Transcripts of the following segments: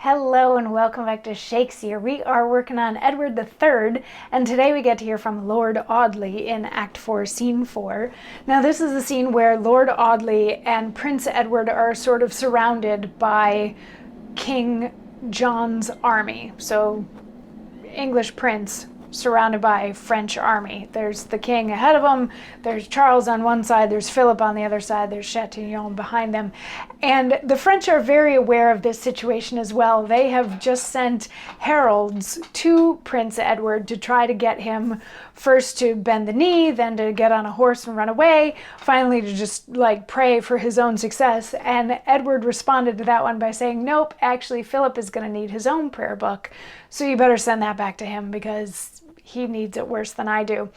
Hello and welcome back to Shakesyear. We are working on Edward III, and today we get to hear from Lord Audley in Act 4, Scene 4. Now this is the scene where Lord Audley and Prince Edward are sort of surrounded by King John's army. So English prince surrounded by French army. There's the king ahead of them, there's Charles on one side, there's Philip on the other side, there's Chatillon behind them. And the French are very aware of this situation as well. They have just sent heralds to Prince Edward to try to get him first to bend the knee, then to get on a horse and run away, finally to just pray for his own success. And Edward responded to that one by saying, nope, actually Philip is going to need his own prayer book, so you better send that back to him because he needs it worse than I do.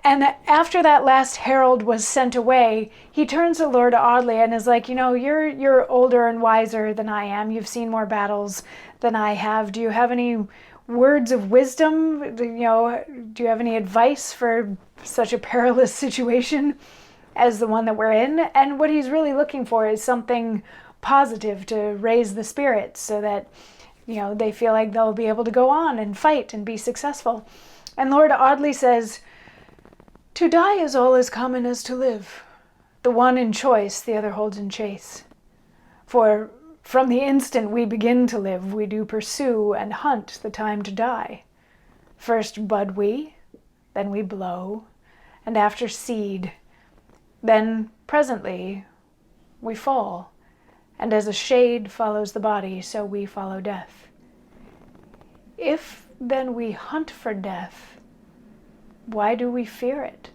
And after that last herald was sent away, he turns to Lord Audley and is like, you're older and wiser than I am. You've seen more battles than I have. Do you have any words of wisdom? Do you have any advice for such a perilous situation as the one that we're in? And what he's really looking for is something positive to raise the spirits so that they feel like they'll be able to go on and fight and be successful. And Lord Audley says, "To die is all as common as to live. The one in choice, the other holds in chase. For from the instant we begin to live, we do pursue and hunt the time to die. First bud we, then we blow, and after seed, then presently we fall. And as a shade follows the body, so we follow death. If then we hunt for death, why do we fear it?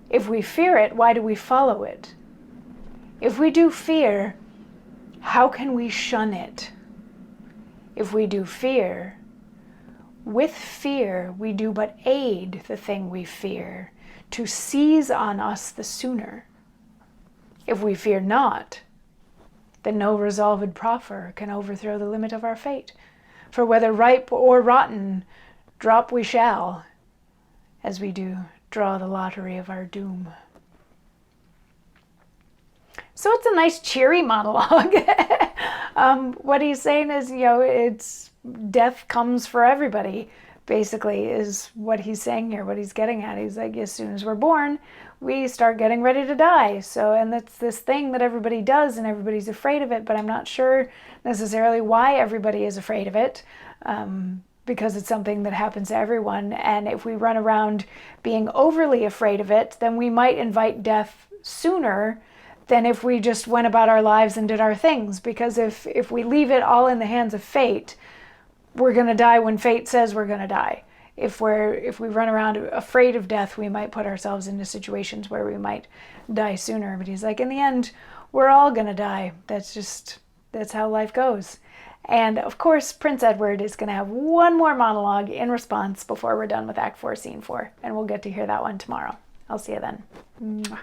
If we fear it, why do we follow it? If we do fear, how can we shun it? If we do fear, with fear we do but aid the thing we fear to seize on us the sooner. If we fear not, then no resolved proffer can overthrow the limit of our fate. For whether ripe or rotten, drop we shall, as we do draw the lottery of our doom." So it's a nice cheery monologue. What he's saying is, it's death comes for everybody, basically, is what he's saying here, what he's getting at. He's like, as soon as we're born, we start getting ready to die. So, and that's this thing that everybody does and everybody's afraid of it, but I'm not sure necessarily why everybody is afraid of it, because it's something that happens to everyone. And if we run around being overly afraid of it, then we might invite death sooner than if we just went about our lives and did our things. Because if we leave it all in the hands of fate, we're going to die when fate says we're going to die. If we run around afraid of death, we might put ourselves into situations where we might die sooner. But he's like, in the end, we're all going to die. That's how life goes. And of course, Prince Edward is going to have one more monologue in response before we're done with Act 4, Scene 4. And we'll get to hear that one tomorrow. I'll see you then. Mwah.